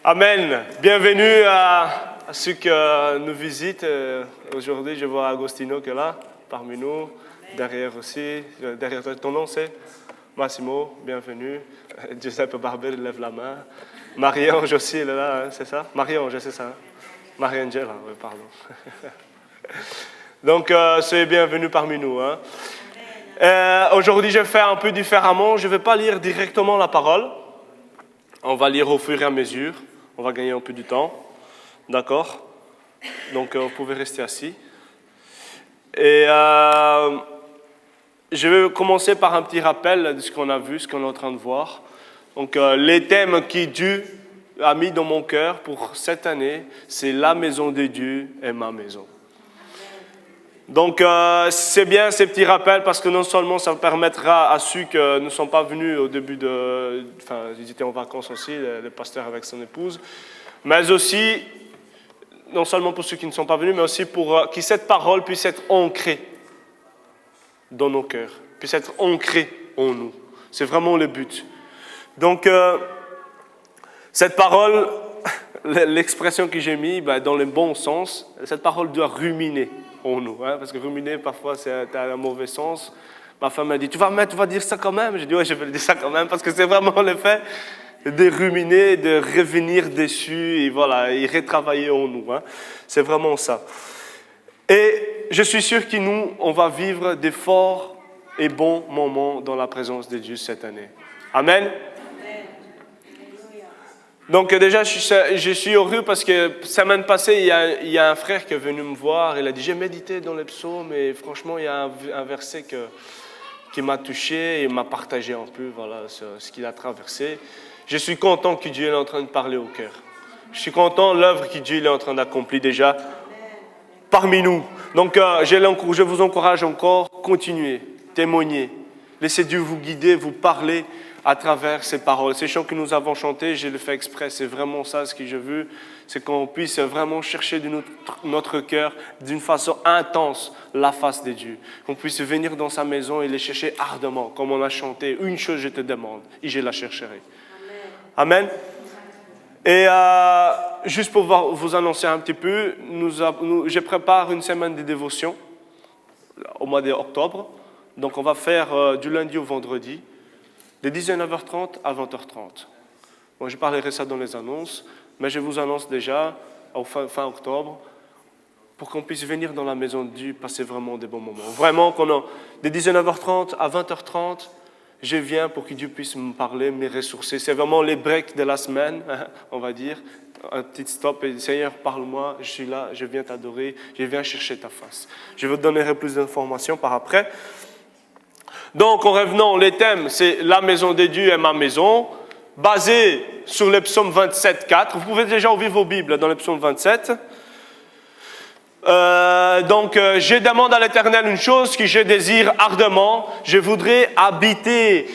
Amen. Bienvenue à ceux qui nous visitent. Aujourd'hui, je vois Agostino qui est là, parmi nous. Derrière aussi. Derrière toi, ton nom c'est Massimo, bienvenue. Giuseppe Barber lève la main. Marie-Ange aussi, elle est là, hein, c'est ça? Marie-Ange, c'est ça? Hein? Marie-Angela, oui, pardon. Donc, soyez bienvenus parmi nous. Hein. Aujourd'hui, je vais faire un peu différemment. Je ne vais pas lire directement la parole. On va lire au fur et à mesure. On va gagner un peu du temps. D'accord? Donc, vous pouvez rester assis. Et je vais commencer par un petit rappel de ce qu'on a vu, ce qu'on est en train de voir. Donc, les thèmes que Dieu a mis dans mon cœur pour cette année, c'est la maison de Dieu et ma maison. Donc, c'est bien ces petits rappels parce que non seulement ça permettra à ceux qui ne sont pas venus au début de... Enfin, ils étaient en vacances aussi, le pasteur avec son épouse, mais aussi, non seulement pour ceux qui ne sont pas venus, mais aussi pour que cette parole puisse être ancrée dans nos cœurs, puisse être ancrée en nous. C'est vraiment le but. Donc, cette parole, l'expression que j'ai mise, dans le bon sens, cette parole doit ruminer en nous, hein, parce que ruminer, parfois, c'est un mauvais sens. Ma femme m'a dit, tu vas dire ça quand même? J'ai dit, oui, je vais dire ça quand même, parce que c'est vraiment le fait de ruminer, de revenir dessus, et voilà, et retravailler en nous. Hein. C'est vraiment ça. Et je suis sûr que nous, on va vivre des forts et bons moments dans la présence de Dieu cette année. Amen. Donc déjà, je suis heureux parce que semaine passée, il y a un frère qui est venu me voir. Il a dit, j'ai médité dans les psaumes et franchement, il y a un verset qui m'a touché et m'a partagé un peu voilà, ce qu'il a traversé. Je suis content que Dieu est en train de parler au cœur. Je suis content de l'œuvre que Dieu est en train d'accomplir déjà parmi nous. Donc je vous encourage encore, continuez, témoignez. Laissez Dieu vous guider, vous parler à travers ces paroles. Ces chants que nous avons chantés, je le fais exprès, c'est vraiment ça ce que je veux, c'est qu'on puisse vraiment chercher de notre cœur d'une façon intense la face de Dieu. Qu'on puisse venir dans sa maison et les chercher ardemment, comme on a chanté, une chose je te demande, et je la chercherai. Amen. Et juste pour vous annoncer un petit peu, je prépare une semaine de dévotion au mois d'octobre. Donc on va faire du lundi au vendredi, de 19h30 à 20h30. Bon, je parlerai ça dans les annonces, mais je vous annonce déjà, au fin octobre, pour qu'on puisse venir dans la maison de Dieu, passer vraiment des bons moments. Vraiment, de 19h30 à 20h30, je viens pour que Dieu puisse me parler, me ressourcer. C'est vraiment les breaks de la semaine, on va dire. Un petit stop et Seigneur, parle-moi, je suis là, je viens t'adorer, je viens chercher ta face. Je vous donnerai plus d'informations par après. Donc, en revenant, les thèmes, c'est la maison de Dieu et ma maison, basé sur le psaume 27, 4. Vous pouvez déjà ouvrir vos Bibles dans le psaume 27. Je demande à l'Éternel une chose que je désire ardemment. Je voudrais habiter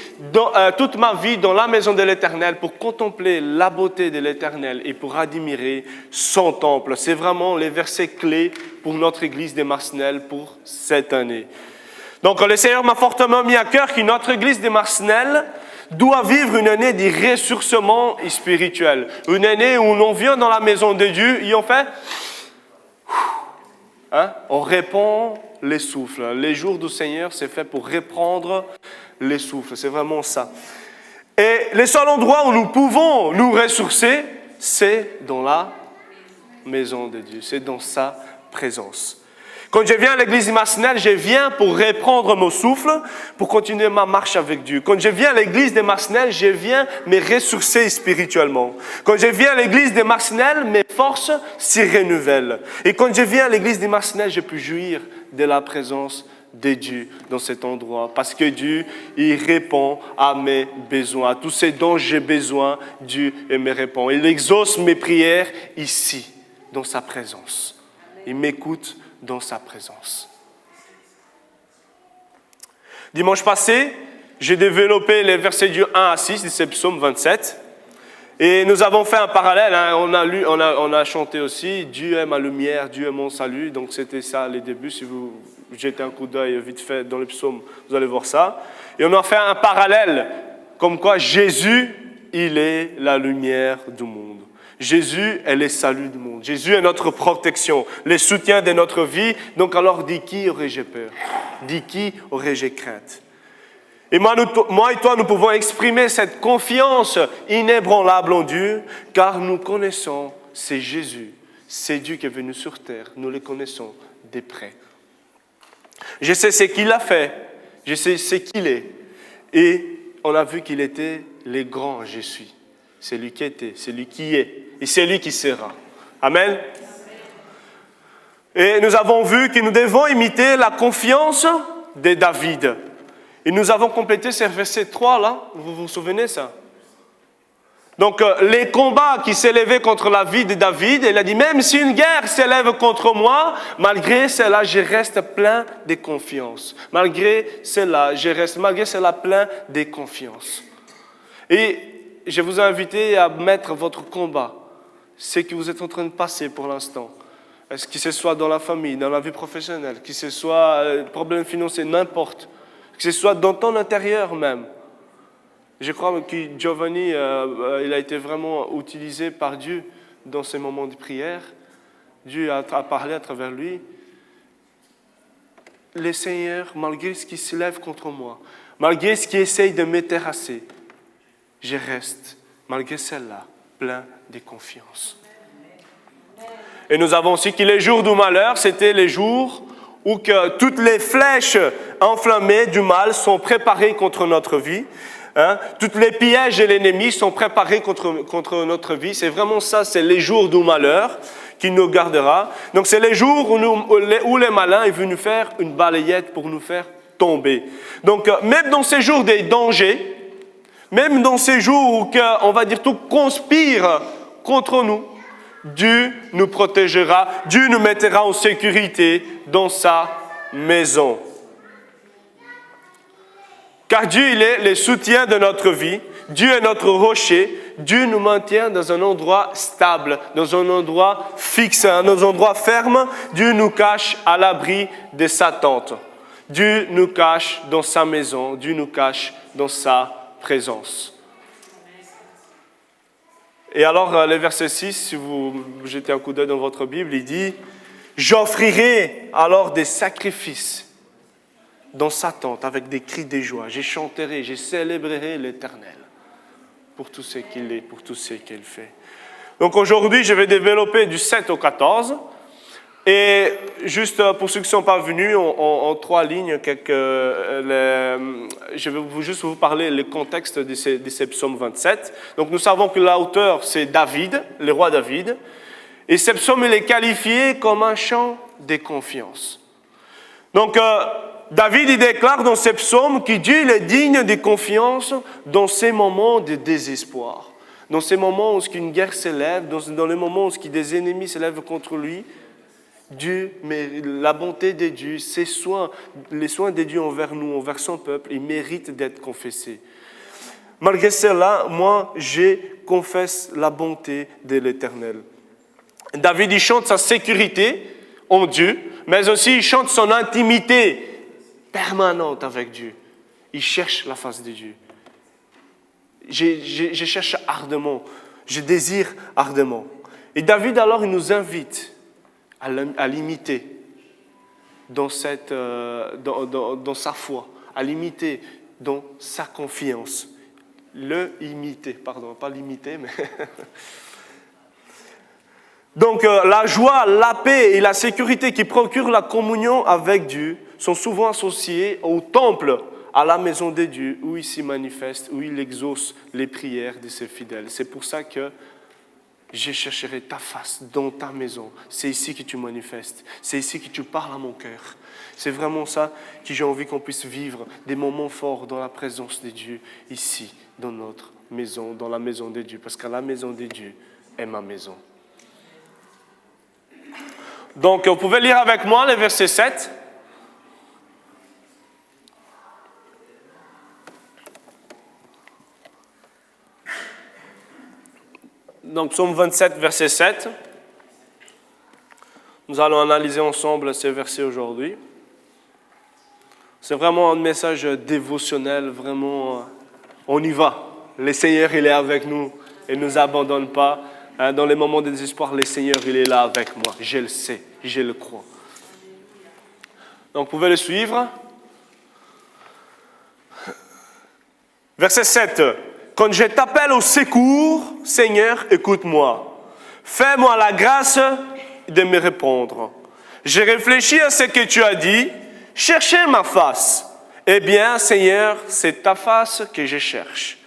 toute ma vie dans la maison de l'Éternel pour contempler la beauté de l'Éternel et pour admirer son temple. C'est vraiment les versets clés pour notre église des Marcenelles pour cette année. Donc, le Seigneur m'a fortement mis à cœur que notre église des Marcenelles doit vivre une année de ressourcement spirituel. Une année où l'on vient dans la maison de Dieu et on fait... on répand les souffles. Les jours du Seigneur, c'est fait pour reprendre les souffles. C'est vraiment ça. Et le seul endroit où nous pouvons nous ressourcer, c'est dans la maison de Dieu. C'est dans sa présence. Quand je viens à l'église des Marcenelles, je viens pour reprendre mon souffle, pour continuer ma marche avec Dieu. Quand je viens à l'église des Marcenelles, je viens me ressourcer spirituellement. Quand je viens à l'église des Marcenelles, mes forces s'y renouvellent. Et quand je viens à l'église des Marcenelles, je peux jouir de la présence de Dieu dans cet endroit. Parce que Dieu, il répond à mes besoins. À tout ce dont j'ai besoin, Dieu me répond. Il exauce mes prières ici, dans sa présence. Il m'écoute dans sa présence. Dimanche passé, j'ai développé les versets du 1 à 6 de ce psaume 27. Et nous avons fait un parallèle. Hein. On a chanté aussi « Dieu est ma lumière, Dieu est mon salut ». Donc c'était ça les débuts. Si vous jetez un coup d'œil vite fait dans le psaume, vous allez voir ça. Et on a fait un parallèle comme quoi Jésus, il est la lumière du monde. Jésus est le salut du monde. Jésus est notre protection, le soutien de notre vie. Donc alors, de qui aurais-je peur? De qui aurais-je crainte? Et moi et toi, nous pouvons exprimer cette confiance inébranlable en Dieu, car nous connaissons, c'est Jésus, c'est Dieu qui est venu sur terre. Nous le connaissons de près. Je sais ce qu'il a fait, je sais ce qu'il est. Et on a vu qu'il était le grand je suis. C'est lui qui était, c'est lui qui est, et c'est lui qui sera. Amen. Et nous avons vu que nous devons imiter la confiance de David. Et nous avons complété ce verset 3 là, vous vous souvenez ça? Donc les combats qui s'élevaient contre la vie de David, il a dit même si une guerre s'élève contre moi, malgré cela je reste plein de confiance. Malgré cela plein de confiance. Et je vous ai invité à mettre votre combat, ce que vous êtes en train de passer pour l'instant. Est-ce que ce soit dans la famille, dans la vie professionnelle, que ce soit problème financier, n'importe. Que ce soit dans ton intérieur même. Je crois que Giovanni, il a été vraiment utilisé par Dieu dans ces moments de prière. Dieu a parlé à travers lui. Le Seigneur, malgré ce qui se lève contre moi, malgré ce qui essaye de me terrasser, je reste, malgré celle-là, plein de confiance. Et nous avons aussi que les jours du malheur, c'était les jours où que toutes les flèches enflammées du mal sont préparées contre notre vie. Toutes les pièges de l'ennemi sont préparés contre notre vie. C'est vraiment ça, c'est les jours du malheur qui nous gardera. Donc c'est les jours où les malins est venu faire une balayette pour nous faire tomber. Donc même dans ces jours des dangers, même dans ces jours où on va dire tout conspire contre nous, Dieu nous protégera, Dieu nous mettra en sécurité dans sa maison. Car Dieu, il est le soutien de notre vie, Dieu est notre rocher, Dieu nous maintient dans un endroit stable, dans un endroit fixe, dans un endroit ferme, Dieu nous cache à l'abri de sa tente. Dieu nous cache dans sa maison, Dieu nous cache dans sa présence. Et alors, le verset 6, si vous jetez un coup d'œil dans votre Bible, il dit « J'offrirai alors des sacrifices dans sa tente avec des cris de joie. Je chanterai, je célébrerai l'Éternel pour tout ce qu'il est, pour tout ce qu'il fait. » Donc aujourd'hui, je vais développer du 7 au 14. Et juste pour ceux qui ne sont pas venus, en 3 lignes, je vais juste vous parler le contexte de ce psaume 27. Donc nous savons que l'auteur, c'est David, le roi David. Et ce psaume, il est qualifié comme un chant de confiance. Donc David, il déclare dans ce psaume que Dieu est digne de confiance dans ces moments de désespoir. Dans ces moments où une guerre s'élève, dans les moments où des ennemis s'élèvent contre lui, Dieu, mais la bonté de Dieu, ses soins, les soins de Dieu envers nous, envers son peuple, ils méritent d'être confessés. Malgré cela, moi, je confesse la bonté de l'Éternel. David, il chante sa sécurité en Dieu, mais aussi il chante son intimité permanente avec Dieu. Il cherche la face de Dieu. Je cherche ardemment, je désire ardemment. Et David, alors, il nous invite à l'imiter dans sa foi, à l'imiter dans sa confiance. Pas l'imiter, mais... Donc la joie, la paix et la sécurité qui procurent la communion avec Dieu sont souvent associées au temple, à la maison de Dieu, où il s'y manifeste, où il exauce les prières de ses fidèles. C'est pour ça que je chercherai ta face dans ta maison. C'est ici que tu manifestes. C'est ici que tu parles à mon cœur. C'est vraiment ça que j'ai envie qu'on puisse vivre, des moments forts dans la présence de Dieu, ici, dans notre maison, dans la maison de Dieu. Parce que la maison de Dieu est ma maison. Donc, vous pouvez lire avec moi le verset 7. Donc, psaume 27, verset 7. Nous allons analyser ensemble ces versets aujourd'hui. C'est vraiment un message dévotionnel, vraiment, on y va. Le Seigneur, il est avec nous, il ne nous abandonne pas. Hein, dans les moments de désespoir, le Seigneur, il est là avec moi. Je le sais, je le crois. Donc, vous pouvez le suivre. Verset 7. Quand je t'appelle au secours, Seigneur, écoute-moi. Fais-moi la grâce de me répondre. J'ai réfléchi à ce que tu as dit. Cherchez ma face. Eh bien, Seigneur, c'est ta face que je cherche.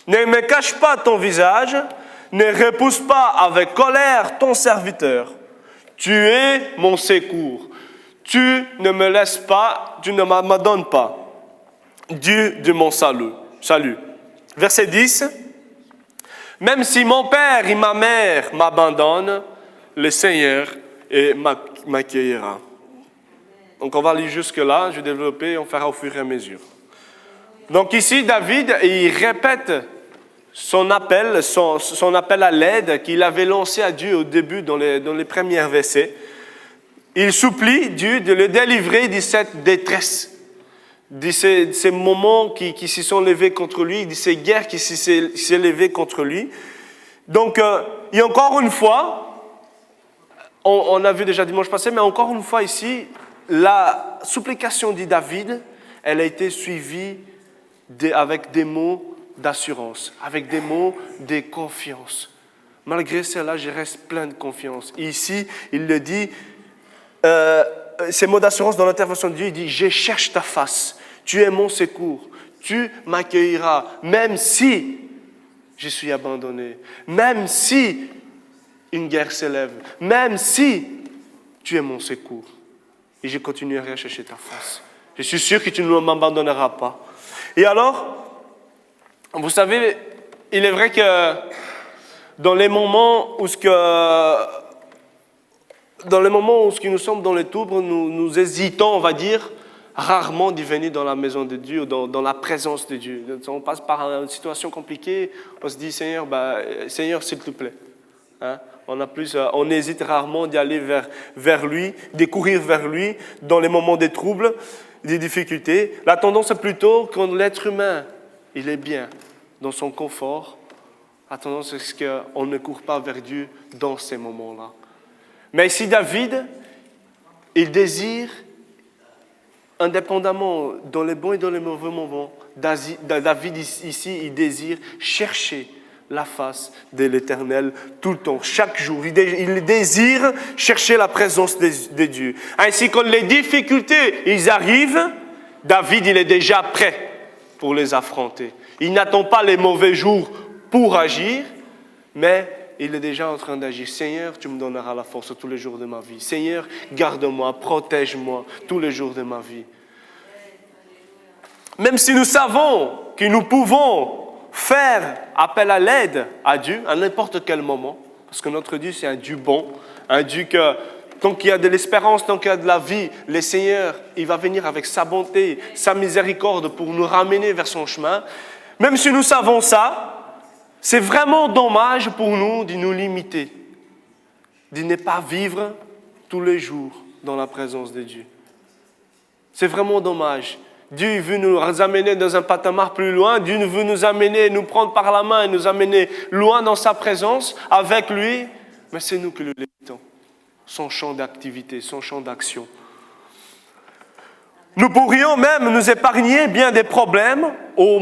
Ne me cache pas ton visage. Ne repousse pas avec colère ton serviteur. Tu es mon secours. Tu ne me laisses pas, tu ne m'abandonnes pas. Dieu de mon salut. Verset 10. Même si mon père et ma mère m'abandonnent, le Seigneur m'accueillera. Donc on va aller jusque-là, je vais développer, on fera au fur et à mesure. Donc ici, David, il répète son appel à l'aide qu'il avait lancé à Dieu au début, dans les premiers versets. Il supplie Dieu de le délivrer de cette détresse, de ces moments qui se sont levés contre lui, de ces guerres qui se sont levées contre lui. Donc, et encore une fois, on a vu déjà dimanche passé, mais encore une fois ici, la supplication de David, elle a été suivie avec des mots d'assurance, avec des mots de confiance. Malgré cela, je reste plein de confiance. Et ici, il le dit, ces mots d'assurance dans l'intervention de Dieu, il dit « Je cherche ta face, tu es mon secours, tu m'accueilleras, même si je suis abandonné, même si une guerre s'élève, même si tu es mon secours. Et je continuerai à chercher ta face. Je suis sûr que tu ne m'abandonneras pas. » Et alors, vous savez, il est vrai que dans les moments où nous sommes dans les troubles, nous hésitons, on va dire, rarement d'y venir dans la maison de Dieu, dans la présence de Dieu. On passe par une situation compliquée, on se dit, Seigneur, Seigneur, s'il te plaît. Hein? On hésite rarement d'y aller vers lui, de courir vers lui dans les moments des troubles, des difficultés. La tendance est plutôt quand l'être humain, il est bien dans son confort, la tendance est qu'on ne court pas vers Dieu dans ces moments-là. Mais ici, David, il désire, indépendamment dans les bons et dans les mauvais moments, David ici, il désire chercher la face de l'Éternel tout le temps, chaque jour. Il désire chercher la présence de Dieu. Ainsi, quand les difficultés ils arrivent, David il est déjà prêt pour les affronter. Il n'attend pas les mauvais jours pour agir, mais il est déjà en train d'agir. Seigneur, tu me donneras la force tous les jours de ma vie. Seigneur, garde-moi, protège-moi tous les jours de ma vie. Même si nous savons que nous pouvons faire appel à l'aide à Dieu à n'importe quel moment, parce que notre Dieu c'est un Dieu bon, un Dieu que tant qu'il y a de l'espérance, tant qu'il y a de la vie, le Seigneur, il va venir avec sa bonté, sa miséricorde pour nous ramener vers son chemin. Même si nous savons ça, c'est vraiment dommage pour nous de nous limiter, de ne pas vivre tous les jours dans la présence de Dieu. C'est vraiment dommage. Dieu veut nous amener dans un patamar plus loin. Dieu veut nous amener, nous prendre par la main et nous amener loin dans sa présence avec lui. Mais c'est nous qui le limitons. Son champ d'activité, son champ d'action. Nous pourrions même nous épargner bien des problèmes, ou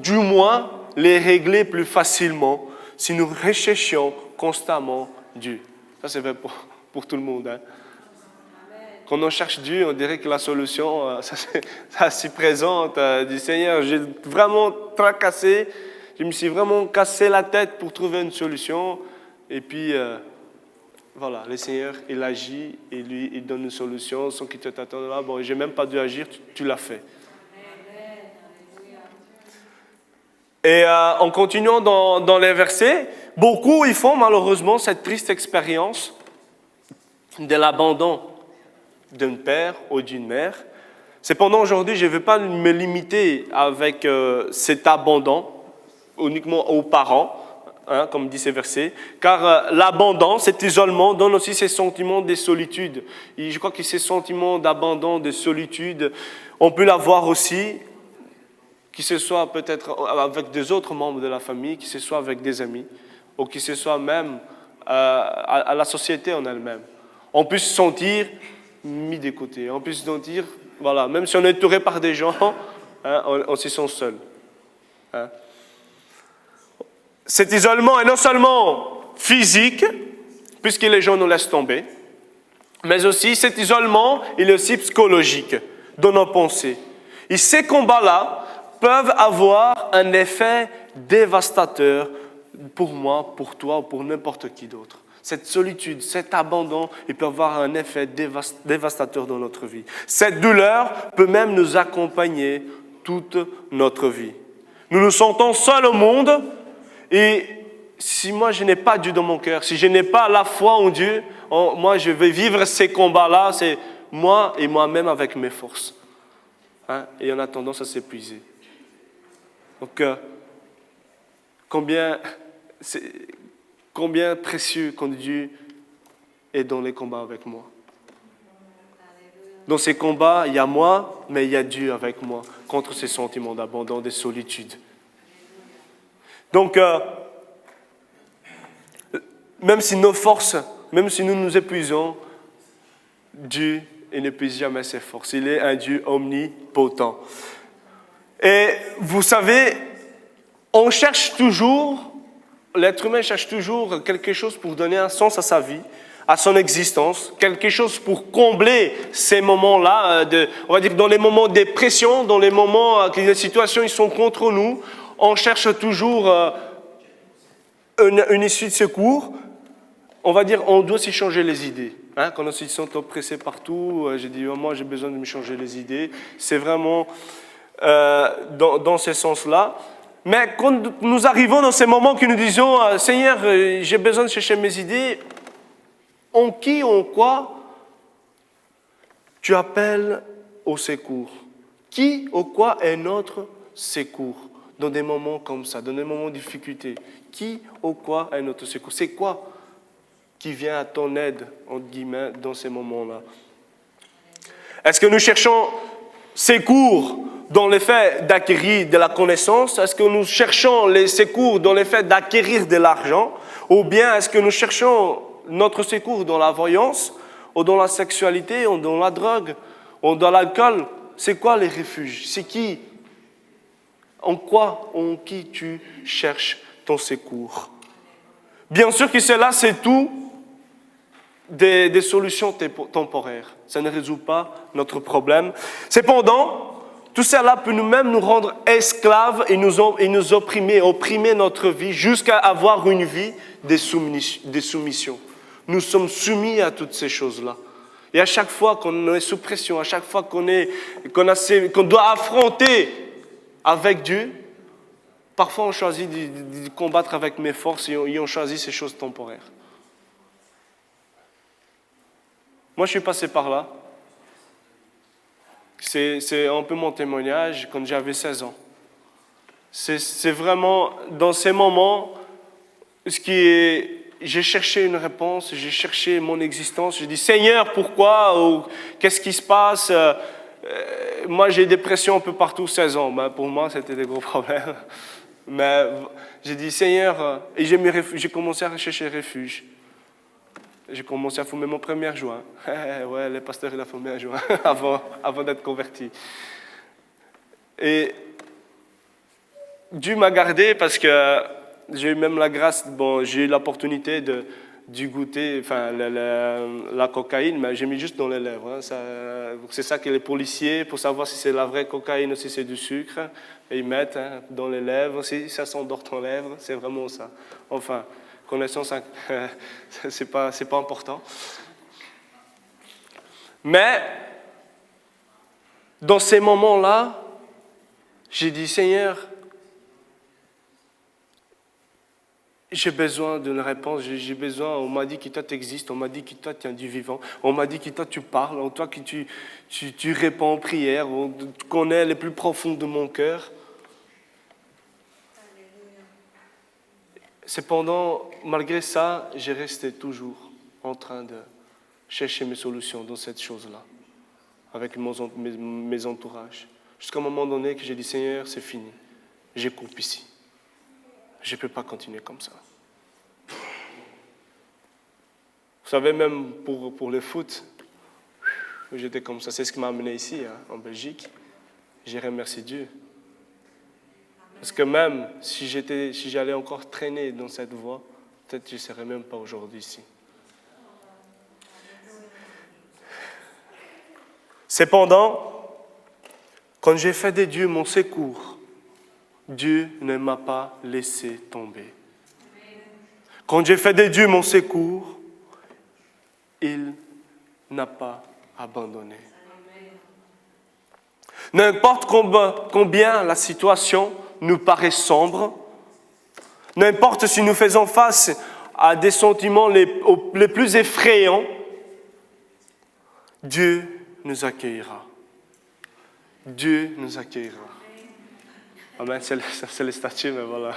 du moins les régler plus facilement si nous recherchions constamment Dieu. Ça c'est vrai pour tout le monde. Hein? Quand on cherche Dieu, on dirait que la solution, ça s'y présente. Du Seigneur, j'ai vraiment tracassé, je me suis vraiment cassé la tête pour trouver une solution. Et puis, voilà, le Seigneur, il agit et lui, il donne une solution sans qu'il t'attende là. Bon, j'ai même pas dû agir, tu l'as fait. Et en continuant dans les versets, beaucoup ils font malheureusement cette triste expérience de l'abandon d'un père ou d'une mère. Cependant, aujourd'hui, je ne veux pas me limiter avec cet abandon uniquement aux parents, hein, comme dit ces versets, car l'abandon, cet isolement, donne aussi ces sentiments de solitude. Et je crois que ces sentiments d'abandon, de solitude, on peut l'avoir aussi, que ce soit peut-être avec des autres membres de la famille, que ce soit avec des amis. ou que ce soit même à la société en elle-même. On peut se sentir mis de côté, on peut se sentir, voilà, même si on est entouré par des gens, hein, on se sent seul. Hein. Cet isolement est non seulement physique, puisque les gens nous laissent tomber, mais aussi cet isolement, il est aussi psychologique dans nos pensées. Et ces combats-là peuvent avoir un effet dévastateur pour moi, pour toi ou pour n'importe qui d'autre. Cette solitude, cet abandon, il peut avoir un effet dévastateur dans notre vie. Cette douleur peut même nous accompagner toute notre vie. Nous nous sentons seuls au monde et si moi je n'ai pas Dieu dans mon cœur, si je n'ai pas la foi en Dieu, moi je vais vivre ces combats-là, c'est moi et moi-même avec mes forces. Hein? Et on a tendance à s'épuiser. Donc, combien précieux quand Dieu est dans les combats avec moi. Dans ces combats, il y a moi, mais il y a Dieu avec moi, contre ces sentiments d'abandon, de solitude. Donc, même si nos forces, même si nous nous épuisons, Dieu il n'épuise jamais ses forces. Il est un Dieu omnipotent. Et vous savez, on cherche toujours, l'être humain cherche toujours quelque chose pour donner un sens à sa vie, à son existence, quelque chose pour combler ces moments-là, on va dire dans les moments de pression, dans les moments que les situations ils sont contre nous, on cherche toujours une issue de secours. On va dire, on doit s'y changer les idées. Hein, quand on se sent oppressé partout, j'ai dit, moi j'ai besoin de me changer les idées. C'est vraiment dans ce sens-là. Mais quand nous arrivons dans ces moments que nous disons, Seigneur, j'ai besoin de chercher mes idées, en qui, en quoi tu appelles au secours? Qui ou quoi est notre secours dans des moments comme ça, dans des moments de difficulté? Qui ou quoi est notre secours? C'est quoi qui vient à ton aide, entre guillemets, dans ces moments-là? Est-ce que nous cherchons secours dans le fait d'acquérir de la connaissance? Est-ce que nous cherchons les secours dans le fait d'acquérir de l'argent? Ou bien est-ce que nous cherchons notre secours dans la voyance, ou dans la sexualité, ou dans la drogue, ou dans l'alcool? C'est quoi les refuges? C'est qui? En quoi, en qui tu cherches ton secours? Bien sûr que cela, c'est tout des solutions temporaires. Ça ne résout pas notre problème. Cependant, tout cela peut nous-mêmes nous rendre esclaves et nous opprimer notre vie jusqu'à avoir une vie de soumission. Nous sommes soumis à toutes ces choses-là. Et à chaque fois qu'on est sous pression, à chaque fois qu'on doit affronter avec Dieu, parfois on choisit de combattre avec mes forces et on choisit ces choses temporaires. Moi, je suis passé par là. C'est un peu mon témoignage quand j'avais 16 ans. C'est vraiment dans ces moments, j'ai cherché une réponse, j'ai cherché mon existence. J'ai dit, Seigneur, pourquoi? Ou qu'est-ce qui se passe? Moi, j'ai des pressions un peu partout, 16 ans. Ben, pour moi, c'était des gros problèmes. Mais j'ai dit, Seigneur, et j'ai commencé à rechercher refuge. J'ai commencé à fumer mon premier joint. Ouais, le pasteur, il a fumé un joint avant d'être converti. Et Dieu m'a gardé parce que j'ai eu même la grâce, j'ai eu l'opportunité de goûter la cocaïne, mais j'ai mis juste dans les lèvres. Hein. C'est ça que les policiers, pour savoir si c'est la vraie cocaïne ou si c'est du sucre, ils mettent dans les lèvres. Si ça s'endort dans les lèvres, c'est vraiment ça. Enfin, connaissance, c'est pas important. Mais dans ces moments-là, j'ai dit, Seigneur, j'ai besoin d'une réponse, on m'a dit que toi tu existes, on m'a dit que toi tu es un Dieu vivant, on m'a dit que toi tu parles, en toi que tu réponds aux prières, tu connais les plus profonds de mon cœur. Cependant, malgré ça, j'ai resté toujours en train de chercher mes solutions dans cette chose-là, avec mes entourages. Jusqu'à un moment donné que j'ai dit, Seigneur, c'est fini, j'ai coupe ici. Je ne peux pas continuer comme ça. Vous savez, même pour le foot, j'étais comme ça. C'est ce qui m'a amené ici, en Belgique. J'ai remercié Dieu. Parce que même si j'allais encore traîner dans cette voie, peut-être que je ne serais même pas aujourd'hui ici. Cependant, quand j'ai fait de Dieu mon secours, Dieu ne m'a pas laissé tomber. Quand j'ai fait de Dieu mon secours, il n'a pas abandonné. N'importe combien la situation nous paraît sombre, n'importe si nous faisons face à des sentiments les plus effrayants, Dieu nous accueillera. Dieu nous accueillera. Amen, c'est le statut, mais voilà.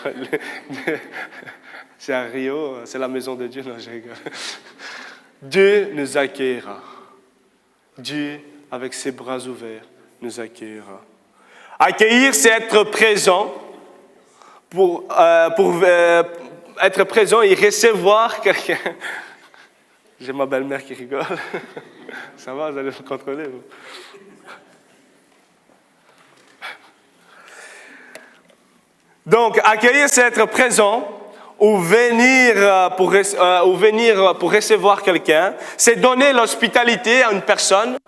C'est à Rio, c'est la maison de Dieu, non, je rigole. Dieu nous accueillera. Dieu, avec ses bras ouverts, nous accueillera. Accueillir, c'est être présent. Pour être présent et recevoir quelqu'un. J'ai ma belle-mère qui rigole. Ça va, vous allez me contrôler, vous. Donc, accueillir, c'est être présent ou venir pour recevoir quelqu'un. C'est donner l'hospitalité à une personne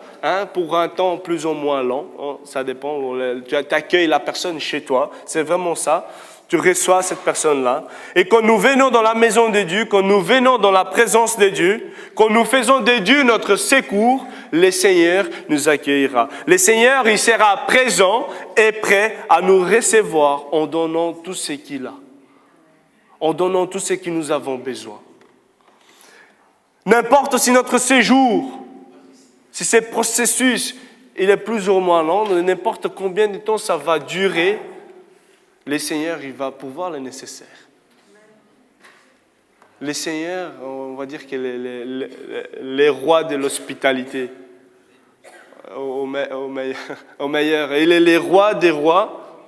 pour un temps plus ou moins long. Ça dépend. Tu accueilles la personne chez toi. C'est vraiment ça. Tu reçois cette personne-là. Et quand nous venons dans la maison de Dieu, quand nous venons dans la présence de Dieu, quand nous faisons de Dieu notre secours, le Seigneur nous accueillera. Le Seigneur, il sera présent et prêt à nous recevoir en donnant tout ce qu'il a. En donnant tout ce que nous avons besoin. N'importe si notre séjour, si ce processus, il est plus ou moins long, n'importe combien de temps ça va durer, le Seigneur, il va pouvoir le nécessaire. Le Seigneur, on va dire qu'il est les rois de l'hospitalité. Au meilleur. Il est les rois des rois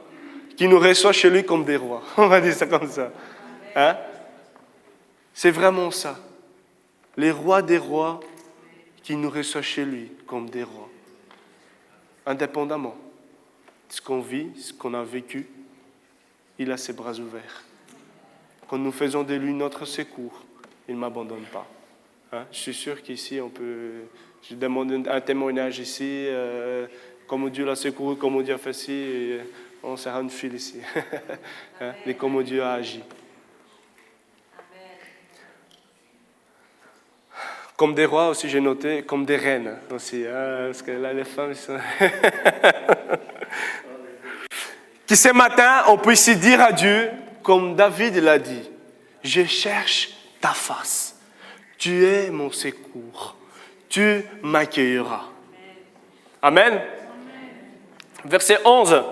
qui nous reçoit chez lui comme des rois. On va dire ça comme ça. Hein? C'est vraiment ça. Les rois des rois qui nous reçoit chez lui comme des rois. Indépendamment de ce qu'on vit, ce qu'on a vécu, il a ses bras ouverts. Quand nous faisons de lui notre secours, il ne m'abandonne pas. Hein? Je suis sûr qu'ici, je demande un témoignage ici, comment Dieu l'a secouru, comment Dieu a fait ci, et on sera une file ici. Hein? Et comment Dieu a agi. Comme des rois aussi, j'ai noté, comme des reines aussi. Hein? Parce que là, les femmes, ils sont... Que ce matin, on puisse dire à Dieu, comme David l'a dit, je cherche ta face. Tu es mon secours. Tu m'accueilleras. Amen. Verset 11.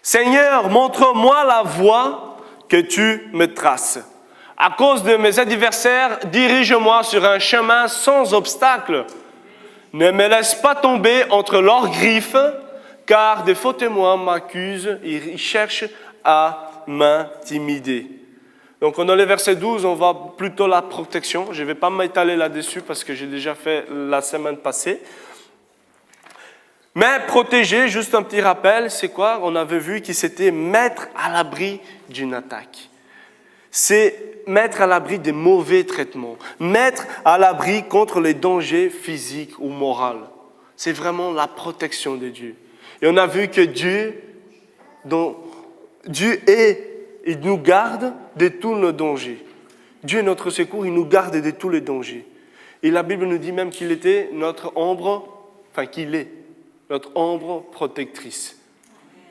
Seigneur, montre-moi la voie que tu me traces. À cause de mes adversaires, dirige-moi sur un chemin sans obstacle. Ne me laisse pas tomber entre leurs griffes, car des faux témoins m'accusent et ils cherchent à m'intimider. Donc, dans le verset 12, on voit plutôt la protection. Je ne vais pas m'étaler là-dessus parce que j'ai déjà fait la semaine passée. Mais protéger, juste un petit rappel, c'est quoi? On avait vu que c'était mettre à l'abri d'une attaque. C'est mettre à l'abri des mauvais traitements. Mettre à l'abri contre les dangers physiques ou moraux. C'est vraiment la protection de Dieu. Et on a vu que Dieu il nous garde de tous nos dangers. Dieu est notre secours, il nous garde de tous les dangers. Et la Bible nous dit même qu'il était notre ombre, qu'il est notre ombre protectrice.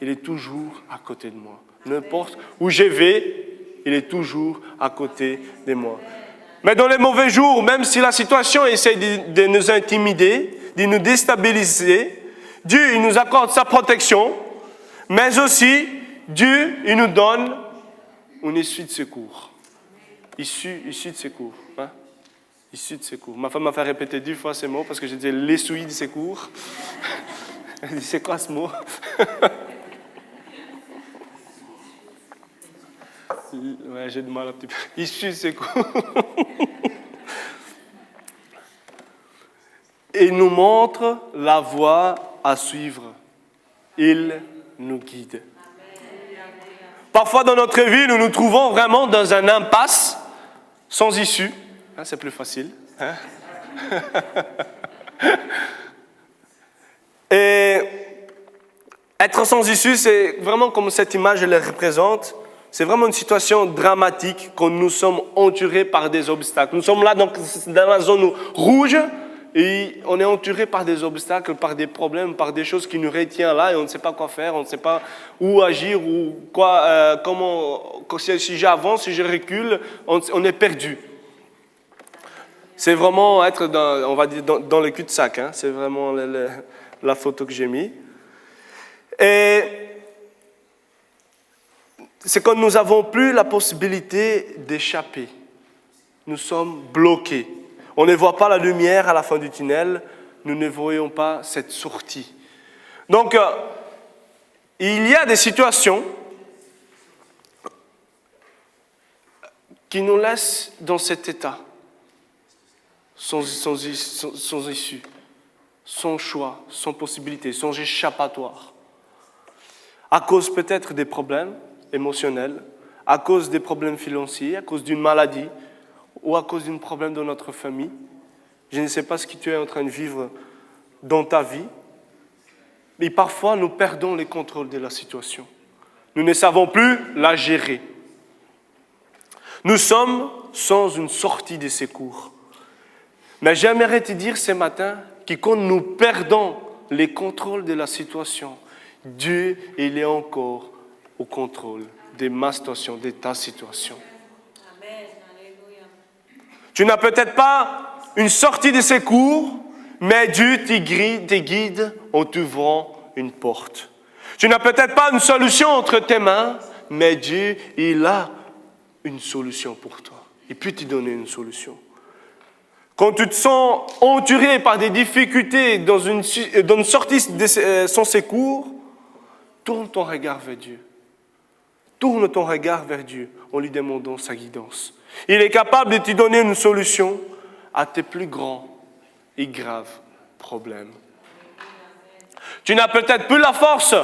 Il est toujours à côté de moi. N'importe où je vais, il est toujours à côté de moi. Mais dans les mauvais jours, même si la situation essaie de nous intimider, de nous déstabiliser, Dieu, il nous accorde sa protection, mais aussi, Dieu, il nous donne une issue de secours. Issue de secours. Hein? Issue de secours. Ma femme m'a fait répéter 2 fois ces mots parce que j'ai dit l'issue de secours. Elle dit, c'est quoi ce mot? Ouais, j'ai du mal un petit peu. Issu de ses cours. Il nous montre la voie à suivre. Il nous guide. Parfois dans notre vie, nous nous trouvons vraiment dans un impasse sans issue. Hein, c'est plus facile. Hein? Et être sans issue, c'est vraiment comme cette image le représente. C'est vraiment une situation dramatique quand nous sommes entourés par des obstacles. Nous sommes là dans la zone rouge et on est entouré par des obstacles, par des problèmes, par des choses qui nous retiennent là et on ne sait pas quoi faire, on ne sait pas où agir ou quoi, comment, si j'avance, si je recule, on est perdu. C'est vraiment être on va dire dans le cul-de-sac. Hein. C'est vraiment la photo que j'ai mise. Et c'est quand nous n'avons plus la possibilité d'échapper. Nous sommes bloqués. On ne voit pas la lumière à la fin du tunnel. Nous ne voyons pas cette sortie. Donc, il y a des situations qui nous laissent dans cet état, sans issue, sans choix, sans possibilité, sans échappatoire. À cause peut-être des problèmes émotionnels, à cause des problèmes financiers, à cause d'une maladie ou à cause d'un problème dans notre famille. Je ne sais pas ce que tu es en train de vivre dans ta vie, mais parfois nous perdons le contrôle de la situation. Nous ne savons plus la gérer. Nous sommes sans une sortie de secours. Mais j'aimerais te dire ce matin que quand nous perdons le contrôle de la situation, Dieu, il est encore au contrôle de ma situation, de ta situation. Amen. Tu n'as peut-être pas une sortie de secours, mais Dieu te guide en t'ouvrant une porte. Tu n'as peut-être pas une solution entre tes mains, mais Dieu, il a une solution pour toi. Il peut te donner une solution. Quand tu te sens entouré par des difficultés dans une sortie sans secours, tourne ton regard vers Dieu. Tourne ton regard vers Dieu en lui demandant sa guidance. Il est capable de te donner une solution à tes plus grands et graves problèmes. Tu n'as peut-être plus la force,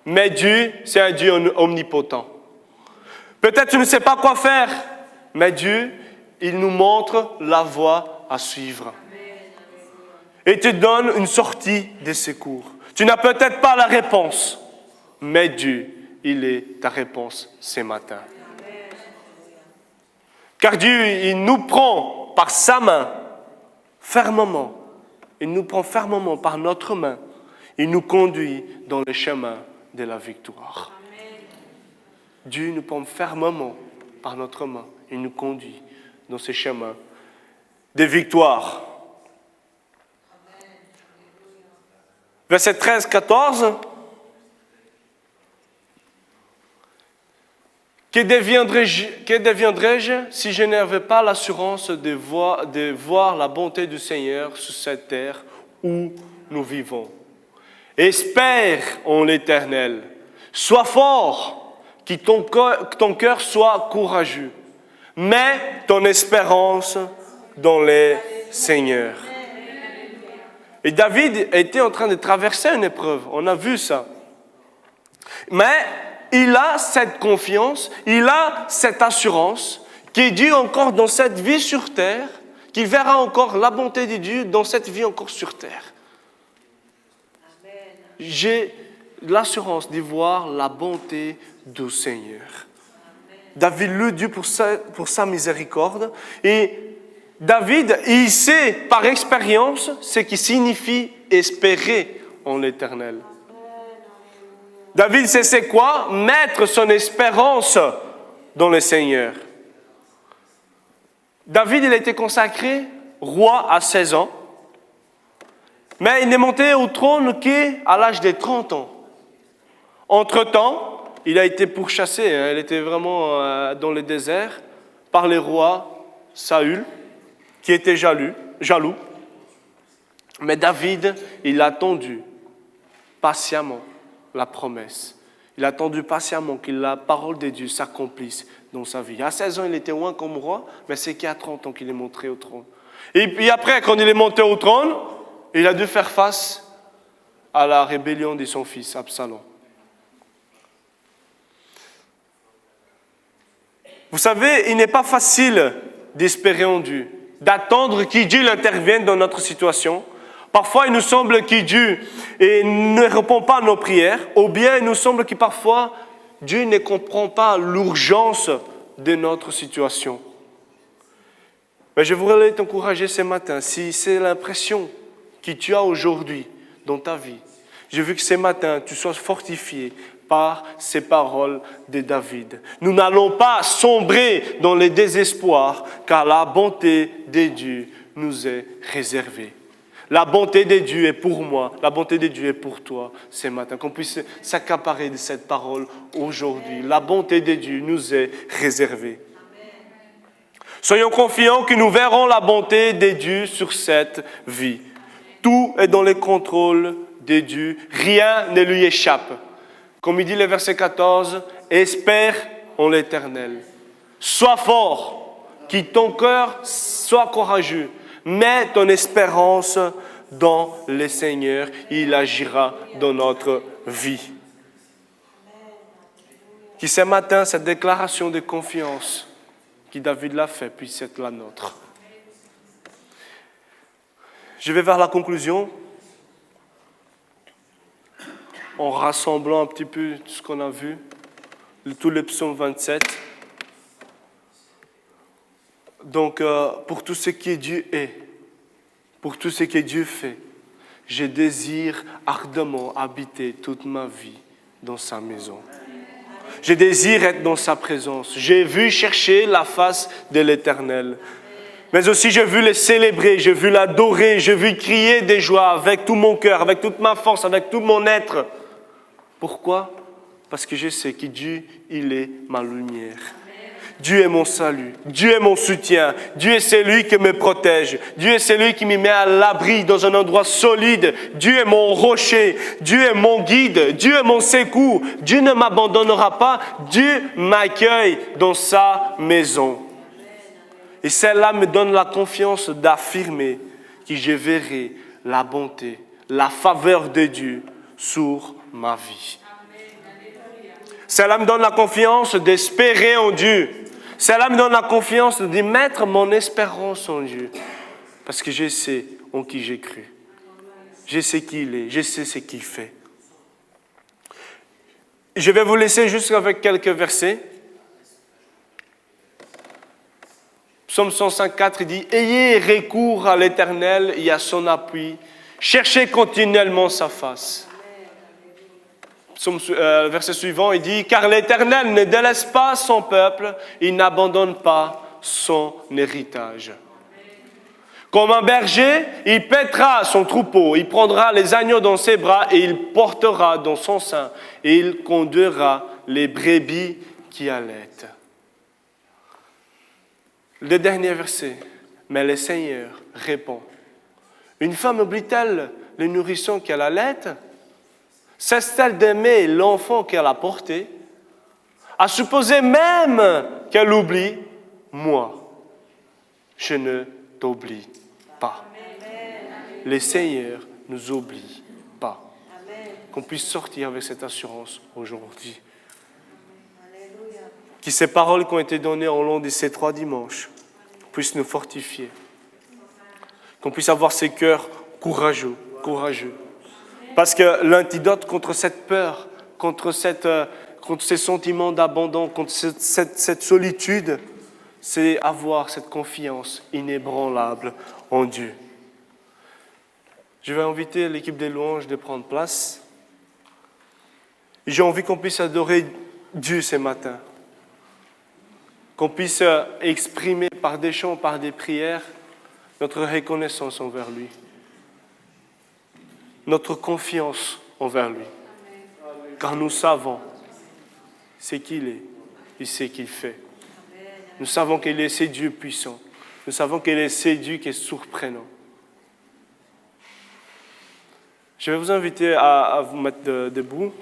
mais Dieu, c'est un Dieu omnipotent. Peut-être tu ne sais pas quoi faire, mais Dieu, il nous montre la voie à suivre. Et te donne une sortie de secours. Tu n'as peut-être pas la réponse, mais Dieu, il est ta réponse ce matin. Car Dieu, il nous prend par sa main, fermement. Il nous prend fermement par notre main. Il nous conduit dans le chemin de la victoire. Dieu nous prend fermement par notre main. Il nous conduit dans ce chemin de victoire. Verset 13-14. Que deviendrais-je si je n'avais pas l'assurance de voir la bonté du Seigneur sur cette terre où nous vivons? Espère en l'Éternel. Sois fort, que ton cœur soit courageux. Mets ton espérance dans le Seigneur. Et David était en train de traverser une épreuve. On a vu ça. Mais il a cette confiance, il a cette assurance qu'il dit encore dans cette vie sur terre, qu'il verra encore la bonté de Dieu dans cette vie encore sur terre. Amen. J'ai l'assurance de voir la bonté du Seigneur. Amen. David loue Dieu pour sa miséricorde et David, il sait par expérience ce qui signifie espérer en l'Éternel. David sait c'est quoi? Mettre son espérance dans le Seigneur. David, il a été consacré roi à 16 ans, mais il n'est monté au trône qu'à l'âge de 30 ans. Entre-temps, il a été pourchassé, il était vraiment dans le désert par le roi Saül, qui était jaloux. Mais David, il a attendu patiemment la promesse. Il a attendu patiemment que la parole de Dieu s'accomplisse dans sa vie. À 16 ans, il était loin comme roi, mais c'est qu'à 30 ans qu'il est monté au trône. Et puis après, quand il est monté au trône, il a dû faire face à la rébellion de son fils, Absalom. Vous savez, il n'est pas facile d'espérer en Dieu, d'attendre que Dieu intervienne dans notre situation. Parfois, il nous semble que Dieu ne répond pas à nos prières, ou bien il nous semble que parfois, Dieu ne comprend pas l'urgence de notre situation. Mais je voudrais t'encourager ce matin, si c'est l'impression que tu as aujourd'hui dans ta vie, je veux que ce matin, tu sois fortifié par ces paroles de David. Nous n'allons pas sombrer dans le désespoir, car la bonté de Dieu nous est réservée. La bonté de Dieu est pour moi, la bonté de Dieu est pour toi ce matin. Qu'on puisse s'accaparer de cette parole aujourd'hui. La bonté de Dieu nous est réservée. Soyons confiants que nous verrons la bonté de Dieu sur cette vie. Tout est dans le contrôle de Dieu, rien ne lui échappe. Comme il dit le verset 14, « Espère en l'Éternel. Sois fort, que ton cœur soit courageux. Mets ton espérance dans le Seigneur, il agira dans notre vie. » Que ce matin, cette déclaration de confiance que David l'a fait puisse être la nôtre. Je vais vers la conclusion, en rassemblant un petit peu tout ce qu'on a vu, tout le psaume 27. Donc, pour tout ce que Dieu est, pour tout ce que Dieu fait, je désire ardemment habiter toute ma vie dans sa maison. Je désire être dans sa présence. J'ai vu chercher la face de l'Éternel. Mais aussi, j'ai vu le célébrer, j'ai vu l'adorer, j'ai vu crier de joie avec tout mon cœur, avec toute ma force, avec tout mon être. Pourquoi? Parce que je sais que Dieu, il est ma lumière. Dieu est mon salut. Dieu est mon soutien. Dieu est celui qui me protège. Dieu est celui qui me met à l'abri dans un endroit solide. Dieu est mon rocher. Dieu est mon guide. Dieu est mon secours. Dieu ne m'abandonnera pas. Dieu m'accueille dans sa maison. Et celle-là me donne la confiance d'affirmer que je verrai la bonté, la faveur de Dieu sur ma vie. Cela me donne la confiance d'espérer en Dieu. Cela me donne la confiance de mettre mon espérance en Dieu. Parce que je sais en qui j'ai cru. Je sais qui il est. Je sais ce qu'il fait. Je vais vous laisser juste avec quelques versets. Psaume 105,4, il dit « Ayez recours à l'Éternel et à son appui. Cherchez continuellement sa face. » Verset suivant, il dit « Car l'Éternel ne délaisse pas son peuple, il n'abandonne pas son héritage. » Comme un berger, il paîtra son troupeau, il prendra les agneaux dans ses bras et il portera dans son sein et il conduira les brebis qui allaitent. Le dernier verset, « Mais le Seigneur répond. » Une femme oublie-t-elle le nourrisson qu'elle allait? Cesse-t-elle d'aimer l'enfant qu'elle a porté? À supposer même qu'elle oublie, moi, je ne t'oublie pas. Le Seigneur ne nous oublie pas. Qu'on puisse sortir avec cette assurance aujourd'hui. Que ces paroles qui ont été données au long de ces 3 dimanches puissent nous fortifier. Qu'on puisse avoir ces cœurs courageux. Parce que l'antidote contre cette peur, contre ces sentiments d'abandon, contre cette solitude, c'est avoir cette confiance inébranlable en Dieu. Je vais inviter l'équipe des louanges de prendre place. J'ai envie qu'on puisse adorer Dieu ce matin. Qu'on puisse exprimer par des chants, par des prières, notre reconnaissance envers lui. Notre confiance envers lui. Car nous savons ce qu'il est et ce qu'il fait. Nous savons qu'il est ce Dieu puissant. Nous savons qu'il est ce Dieu qui est surprenant. Je vais vous inviter à vous mettre debout.